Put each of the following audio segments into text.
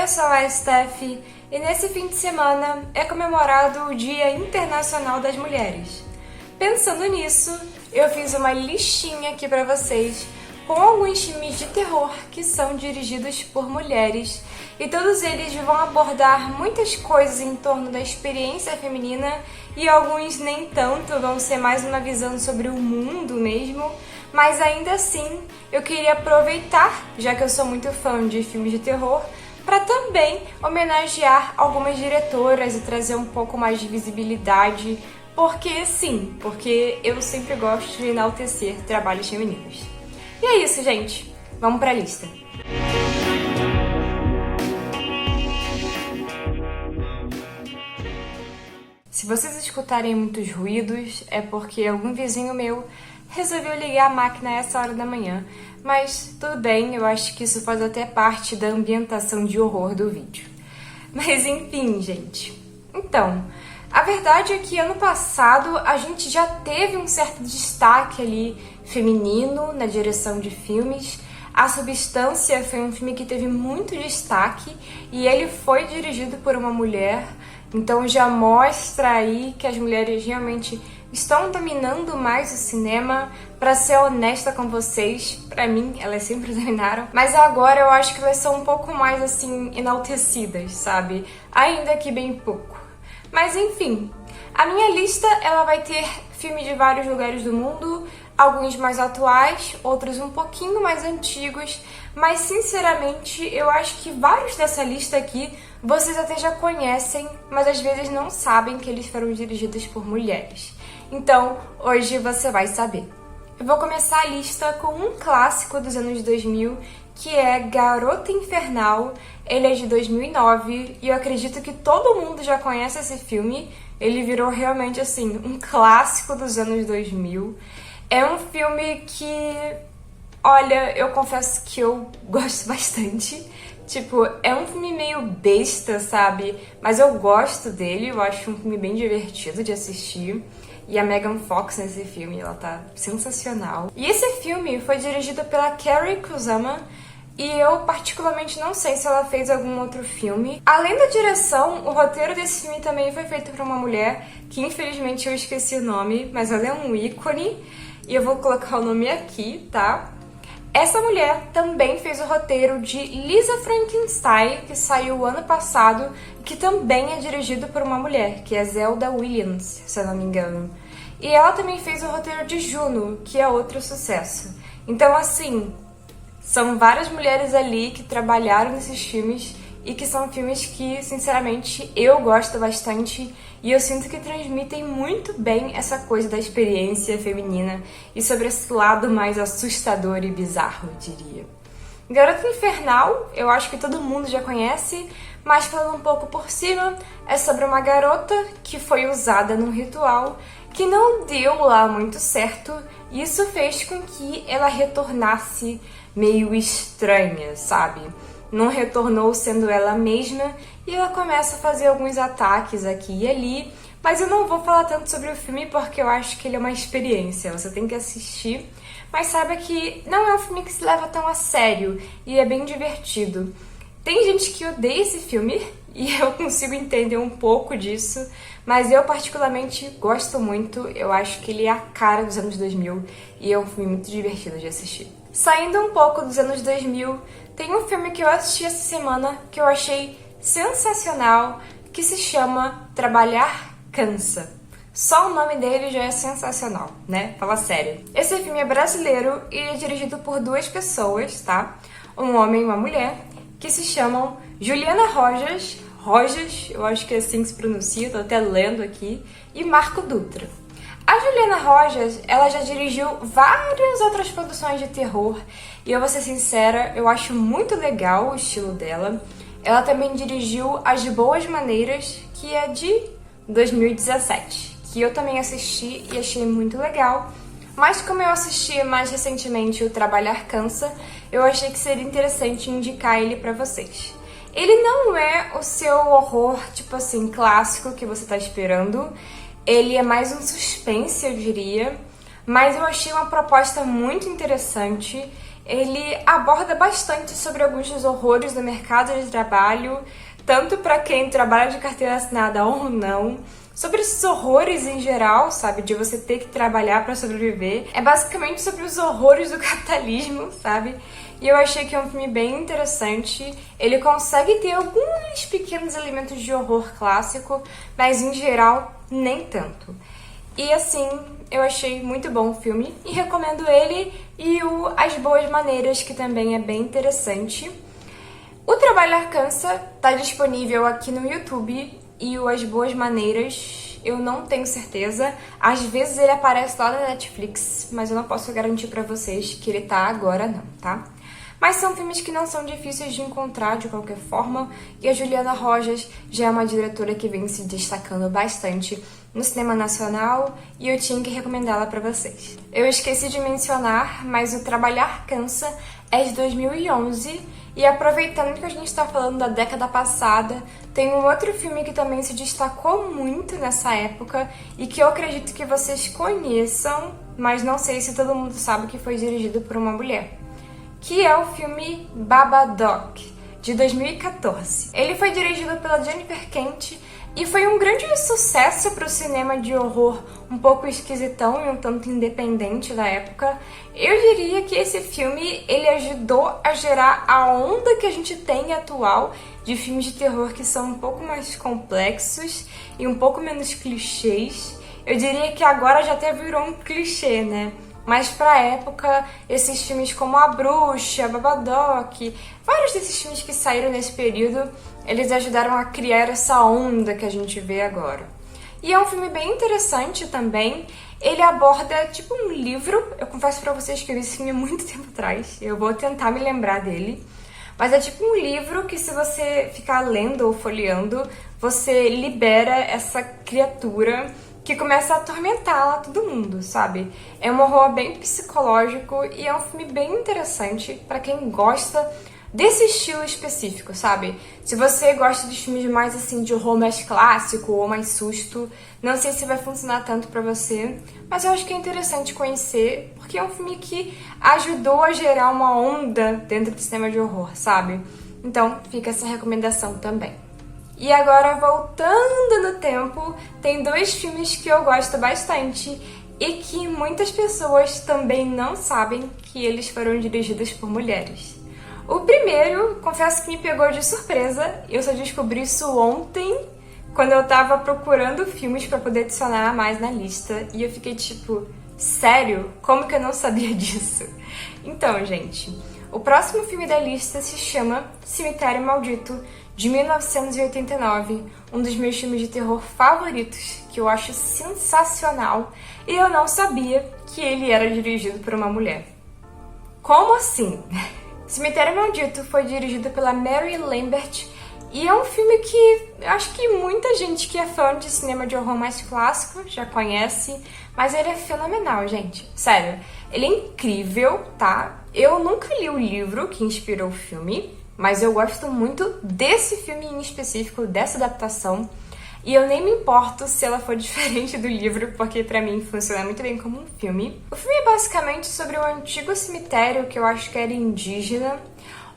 eu sou a Steph e nesse fim de semana é comemorado o Dia Internacional das Mulheres. Pensando nisso, eu fiz uma listinha aqui pra vocês com alguns filmes de terror que são dirigidos por mulheres e todos eles vão abordar muitas coisas em torno da experiência feminina e alguns nem tanto, vão ser mais uma visão sobre o mundo mesmo, mas ainda assim eu queria aproveitar, já que eu sou muito fã de filmes de terror, para também homenagear algumas diretoras e trazer um pouco mais de visibilidade, porque eu sempre gosto de enaltecer trabalhos femininos. E é isso, gente. Vamos pra lista. Se vocês escutarem muitos ruídos, é porque algum vizinho meu resolveu ligar a máquina a essa hora da manhã. Mas tudo bem, eu acho que isso faz até parte da ambientação de horror do vídeo. Mas enfim, gente. Então, a verdade é que ano passado a gente já teve um certo destaque ali feminino na direção de filmes. A Substância foi um filme que teve muito destaque e ele foi dirigido por uma mulher, então já mostra aí que as mulheres realmente estão dominando mais o cinema. Pra ser honesta com vocês, pra mim elas sempre dominaram, mas agora eu acho que elas são um pouco mais assim enaltecidas, sabe? Ainda que bem pouco. Mas enfim, a minha lista ela vai ter filmes de vários lugares do mundo, alguns mais atuais, outros um pouquinho mais antigos, mas sinceramente eu acho que vários dessa lista aqui vocês até já conhecem, mas às vezes não sabem que eles foram dirigidos por mulheres. Então, hoje você vai saber. Eu vou começar a lista com um clássico dos anos 2000, que é Garota Infernal. Ele é de 2009 e eu acredito que todo mundo já conhece esse filme. Ele virou realmente, assim, um clássico dos anos 2000. É um filme que, olha, eu confesso que eu gosto bastante. Tipo, é um filme meio besta, sabe? Mas eu gosto dele, eu acho um filme bem divertido de assistir. E a Megan Fox nesse filme, ela tá sensacional. E esse filme foi dirigido pela Carrie Kusama, e eu particularmente não sei se ela fez algum outro filme. Além da direção, o roteiro desse filme também foi feito por uma mulher, que infelizmente eu esqueci o nome, mas ela é um ícone, e eu vou colocar o nome aqui, tá? Essa mulher também fez o roteiro de Lisa Frankenstein, que saiu ano passado, que também é dirigido por uma mulher, que é Zelda Williams, se eu não me engano. E ela também fez o roteiro de Juno, que é outro sucesso. Então, assim, são várias mulheres ali que trabalharam nesses filmes e que são filmes que, sinceramente, eu gosto bastante e eu sinto que transmitem muito bem essa coisa da experiência feminina e sobre esse lado mais assustador e bizarro, eu diria. Garota Infernal, eu acho que todo mundo já conhece, mas falando um pouco por cima, é sobre uma garota que foi usada num ritual que não deu lá muito certo e isso fez com que ela retornasse meio estranha, sabe? Não retornou sendo ela mesma e ela começa a fazer alguns ataques aqui e ali, mas eu não vou falar tanto sobre o filme porque eu acho que ele é uma experiência, você tem que assistir, mas saiba que não é um filme que se leva tão a sério e é bem divertido. Tem gente que odeia esse filme e eu consigo entender um pouco disso, mas eu particularmente gosto muito, eu acho que ele é a cara dos anos 2000 e é um filme muito divertido de assistir. Saindo um pouco dos anos 2000, tem um filme que eu assisti essa semana que eu achei sensacional, que se chama Trabalhar Cansa. Só o nome dele já é sensacional, né? Fala sério. Esse filme é brasileiro e é dirigido por duas pessoas, tá? Um homem e uma mulher, que se chamam Juliana Rojas, eu acho que é assim que se pronuncia, tô até lendo aqui, e Marco Dutra. A Juliana Rojas, ela já dirigiu várias outras produções de terror e eu vou ser sincera, eu acho muito legal o estilo dela. Ela também dirigiu As Boas Maneiras, que é de 2017, que eu também assisti e achei muito legal. Mas como eu assisti mais recentemente o Trabalhar Cansa, eu achei que seria interessante indicar ele pra vocês. Ele não é o seu horror, tipo assim, clássico que você tá esperando. Ele é mais um suspense, eu diria, mas eu achei uma proposta muito interessante ele aborda bastante sobre alguns dos horrores do mercado de trabalho, tanto para quem trabalha de carteira assinada ou não, sobre esses horrores em geral, sabe, de você ter que trabalhar para sobreviver. É basicamente sobre os horrores do capitalismo, sabe? E eu achei que é um filme bem interessante. Ele consegue ter alguns pequenos elementos de horror clássico, mas em geral nem tanto. E assim, eu achei muito bom o filme e recomendo ele e o As Boas Maneiras, que também é bem interessante. O Trabalhar Cansa tá disponível aqui no YouTube e o As Boas Maneiras eu não tenho certeza. Às vezes ele aparece lá na Netflix, mas eu não posso garantir pra vocês que ele tá agora não, tá? Mas são filmes que não são difíceis de encontrar de qualquer forma, e a Juliana Rojas já é uma diretora que vem se destacando bastante no cinema nacional, e eu tinha que recomendá-la pra vocês. Eu esqueci de mencionar, mas o Trabalhar Cansa é de 2011, e aproveitando que a gente tá falando da década passada, tem um outro filme que também se destacou muito nessa época, e que eu acredito que vocês conheçam, mas não sei se todo mundo sabe que foi dirigido por uma mulher, que é o filme Babadook, de 2014. Ele foi dirigido pela Jennifer Kent e foi um grande sucesso para o cinema de horror um pouco esquisitão e um tanto independente da época. Eu diria que esse filme ele ajudou a gerar a onda que a gente tem atual de filmes de terror que são um pouco mais complexos e um pouco menos clichês. Eu diria que agora já até virou um clichê, né? Mas pra época, esses filmes como A Bruxa, Babadook, vários desses filmes que saíram nesse período, eles ajudaram a criar essa onda que a gente vê agora. E é um filme bem interessante também. Ele aborda tipo um livro. Eu confesso pra vocês que eu vi esse filme há muito tempo atrás. Eu vou tentar me lembrar dele. Mas é tipo um livro que, se você ficar lendo ou folheando, você libera essa criatura que começa a atormentar lá todo mundo, sabe? É um horror bem psicológico e é um filme bem interessante pra quem gosta desse estilo específico, sabe? Se você gosta de filmes mais assim de horror mais clássico ou mais susto, não sei se vai funcionar tanto pra você, mas eu acho que é interessante conhecer, porque é um filme que ajudou a gerar uma onda dentro do cinema de horror, sabe? Então fica essa recomendação também. E agora, voltando no tempo, tem dois filmes que eu gosto bastante e que muitas pessoas também não sabem que eles foram dirigidos por mulheres. O primeiro, confesso que me pegou de surpresa, eu só descobri isso ontem, quando eu tava procurando filmes pra poder adicionar mais na lista, e eu fiquei tipo, sério? Como que eu não sabia disso? Então, gente, o próximo filme da lista se chama Cemitério Maldito, de 1989, um dos meus filmes de terror favoritos, que eu acho sensacional, e eu não sabia que ele era dirigido por uma mulher. Como assim? Cemitério Maldito foi dirigido pela Mary Lambert e é um filme que eu acho que muita gente que é fã de cinema de horror mais clássico já conhece, mas ele é fenomenal, gente. Sério, ele é incrível, tá? Eu nunca li o livro que inspirou o filme, mas eu gosto muito desse filme em específico, dessa adaptação, e eu nem me importo se ela for diferente do livro, porque pra mim funciona muito bem como um filme. O filme é basicamente sobre um antigo cemitério que eu acho que era indígena,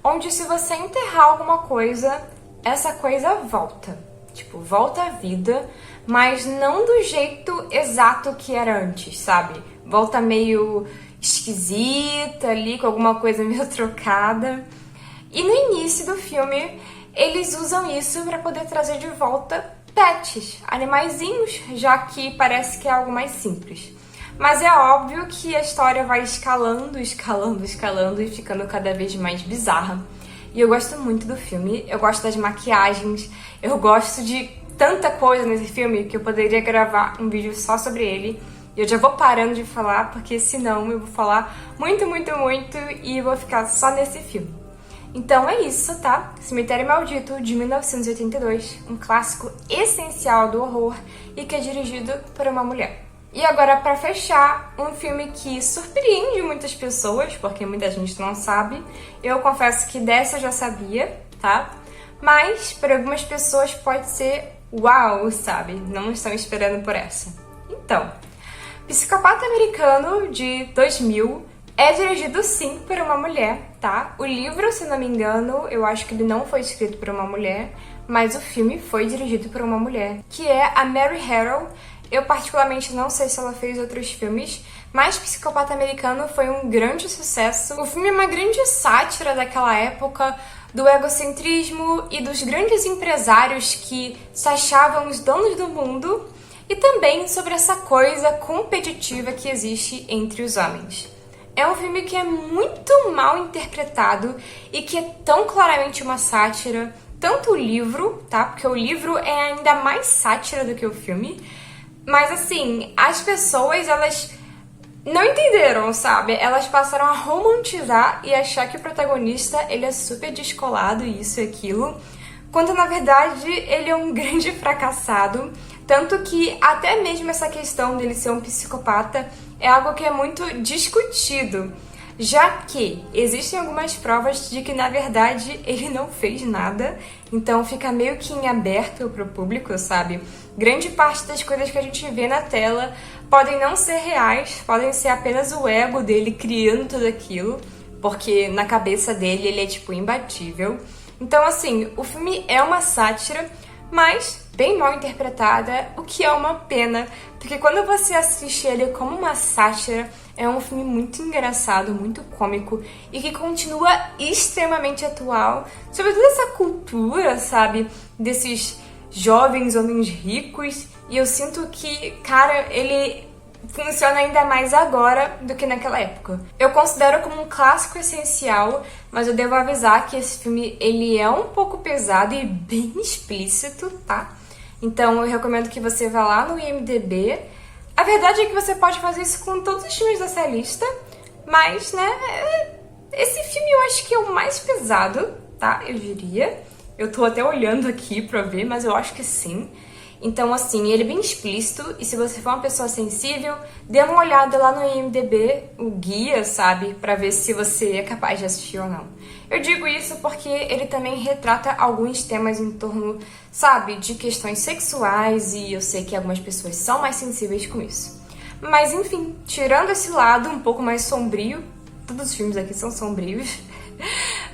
onde se você enterrar alguma coisa, essa coisa volta. Tipo, volta à vida, mas não do jeito exato que era antes, sabe? Volta meio esquisita ali, com alguma coisa meio trocada. E no início do filme, eles usam isso para poder trazer de volta pets, animaizinhos, já que parece que é algo mais simples. Mas é óbvio que a história vai escalando e ficando cada vez mais bizarra. E eu gosto muito do filme, eu gosto das maquiagens, eu gosto de tanta coisa nesse filme que eu poderia gravar um vídeo só sobre ele. E eu já vou parando de falar, porque senão eu vou falar muito e vou ficar só nesse filme. Então é isso, tá? Cemitério Maldito, de 1982, um clássico essencial do horror e que é dirigido por uma mulher. E agora, pra fechar, um filme que surpreende muitas pessoas, porque muita gente não sabe. Eu confesso que dessa eu já sabia, tá? Mas para algumas pessoas pode ser uau, sabe? Não estão esperando por essa. Então, Psicopata Americano, de 2000, É dirigido sim por uma mulher, tá? O livro, se não me engano, eu acho que ele não foi escrito por uma mulher, mas o filme foi dirigido por uma mulher, que é a Mary Harrow. Eu particularmente não sei se ela fez outros filmes, mas Psicopata Americano foi um grande sucesso. O filme é uma grande sátira daquela época, do egocentrismo e dos grandes empresários que se achavam os donos do mundo, e também sobre essa coisa competitiva que existe entre os homens. É um filme que é muito mal interpretado e que é tão claramente uma sátira, tanto o livro, tá? Porque o livro é ainda mais sátira do que o filme. Mas assim, as pessoas, elas não entenderam, sabe? Elas passaram a romantizar e achar que o protagonista, ele é super descolado, isso e aquilo, quando na verdade ele é um grande fracassado. Tanto que até mesmo essa questão dele ser um psicopata é algo que é muito discutido, já que existem algumas provas de que na verdade ele não fez nada, então fica meio que em aberto pro público, sabe? Grande parte das coisas que a gente vê na tela podem não ser reais, podem ser apenas o ego dele criando tudo aquilo, porque na cabeça dele ele é tipo imbatível. Então assim, o filme é uma sátira, mas bem mal interpretada, o que é uma pena, porque quando você assiste ele como uma sátira, é um filme muito engraçado, muito cômico e que continua extremamente atual sobre toda essa cultura, sabe, desses jovens homens ricos, e eu sinto que, cara, ele funciona ainda mais agora do que naquela época. Eu considero como um clássico essencial, mas eu devo avisar que esse filme, ele é um pouco pesado e bem explícito, tá? Então eu recomendo que você vá lá no IMDb. A verdade é que você pode fazer isso com todos os filmes dessa lista, mas, né, esse filme eu acho que é o mais pesado, tá? Eu diria. Eu tô até olhando aqui pra ver, mas eu acho que sim. Então, assim, ele é bem explícito, e se você for uma pessoa sensível, dê uma olhada lá no IMDb, o guia, sabe, pra ver se você é capaz de assistir ou não. Eu digo isso porque ele também retrata alguns temas em torno, sabe, de questões sexuais, e eu sei que algumas pessoas são mais sensíveis com isso. Mas, enfim, tirando esse lado um pouco mais sombrio, todos os filmes aqui são sombrios,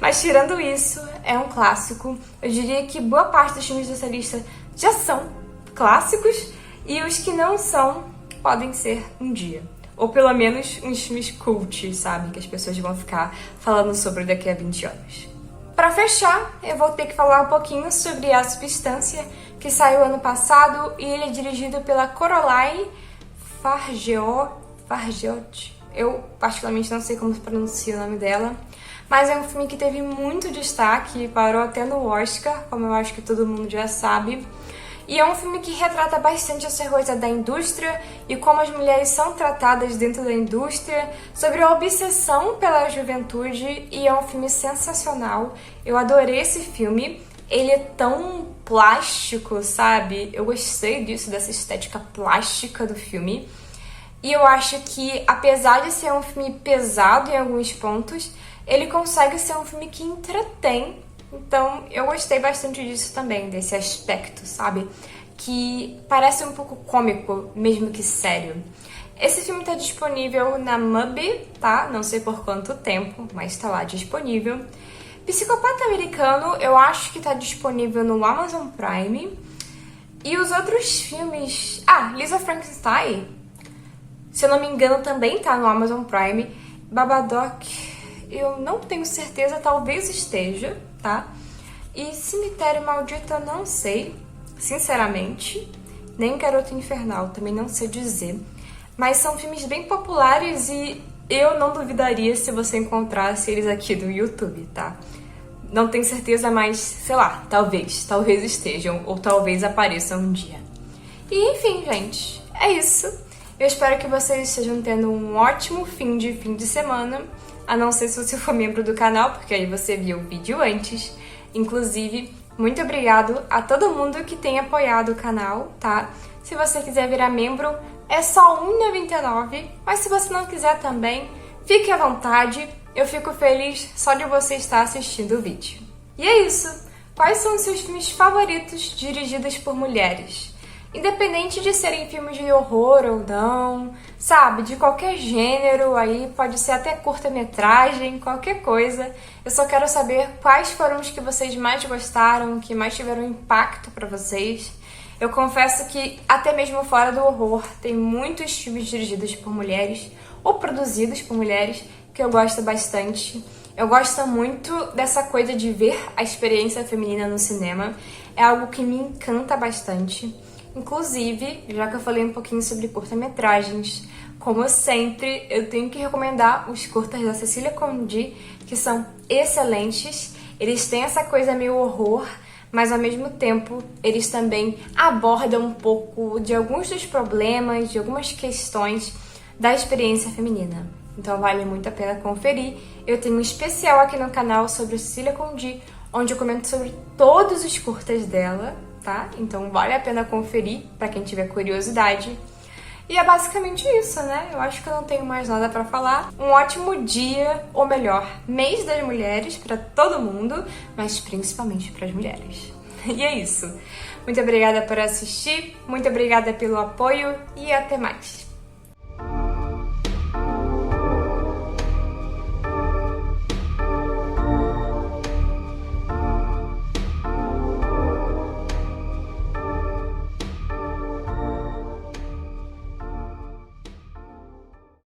mas tirando isso, é um clássico. Eu diria que boa parte dos filmes dessa lista já são clássicos, e os que não são podem ser um dia. Ou pelo menos uns filmes cult, sabe? Que as pessoas vão ficar falando sobre daqui a 20 anos. Pra fechar, eu vou ter que falar um pouquinho sobre A Substância, que saiu ano passado, e ele é dirigido pela Coraline Fargeot. Eu particularmente não sei como se pronuncia o nome dela, mas é um filme que teve muito destaque, parou até no Oscar, como eu acho que todo mundo já sabe. E é um filme que retrata bastante essa coisa da indústria e como as mulheres são tratadas dentro da indústria, sobre a obsessão pela juventude, e é um filme sensacional. Eu adorei esse filme, ele é tão plástico, sabe? Eu gostei disso, dessa estética plástica do filme. E eu acho que, apesar de ser um filme pesado em alguns pontos, ele consegue ser um filme que entretém. Então, eu gostei bastante disso também, desse aspecto, sabe? Que parece um pouco cômico, mesmo que sério. Esse filme tá disponível na MUBI, tá? Não sei por quanto tempo, mas tá lá disponível. Psicopata Americano, eu acho que tá disponível no Amazon Prime. E os outros filmes... Lisa Frankenstein, se eu não me engano, também tá no Amazon Prime. Babadook, eu não tenho certeza, talvez esteja, tá? E Cemitério Maldito eu não sei, sinceramente. Nem Garota Infernal, também não sei dizer. Mas são filmes bem populares e eu não duvidaria se você encontrasse eles aqui no YouTube, tá? Não tenho certeza, mas, sei lá, talvez estejam, ou talvez apareçam um dia. E enfim, gente, é isso. Eu espero que vocês estejam tendo um ótimo fim de semana, a não ser se você for membro do canal, porque aí você viu o vídeo antes. Inclusive, muito obrigado a todo mundo que tem apoiado o canal, tá? Se você quiser virar membro, é só R$ 1,99, mas se você não quiser também, fique à vontade. Eu fico feliz só de você estar assistindo o vídeo. E é isso! Quais são os seus filmes favoritos dirigidos por mulheres? Independente de serem filmes de horror ou não, sabe? De qualquer gênero, aí pode ser até curta-metragem, qualquer coisa. Eu só quero saber quais foram os que vocês mais gostaram, que mais tiveram impacto pra vocês. Eu confesso que até mesmo fora do horror, tem muitos filmes dirigidos por mulheres ou produzidos por mulheres que eu gosto bastante. Eu gosto muito dessa coisa de ver a experiência feminina no cinema. É algo que me encanta bastante. Inclusive, já que eu falei um pouquinho sobre curta-metragens, como sempre, eu tenho que recomendar os curtas da Cecília Condy, que são excelentes. Eles têm essa coisa meio horror, mas ao mesmo tempo eles também abordam um pouco de alguns dos problemas, de algumas questões da experiência feminina. Então vale muito a pena conferir. Eu tenho um especial aqui no canal sobre a Cecília Condy, onde eu comento sobre todos os curtas dela, tá? Então vale a pena conferir pra quem tiver curiosidade. E é basicamente isso, né? Eu acho que eu não tenho mais nada pra falar. Um ótimo dia, ou melhor, mês das mulheres pra todo mundo, mas principalmente pras mulheres. E é isso. Muito obrigada por assistir, muito obrigada pelo apoio e até mais.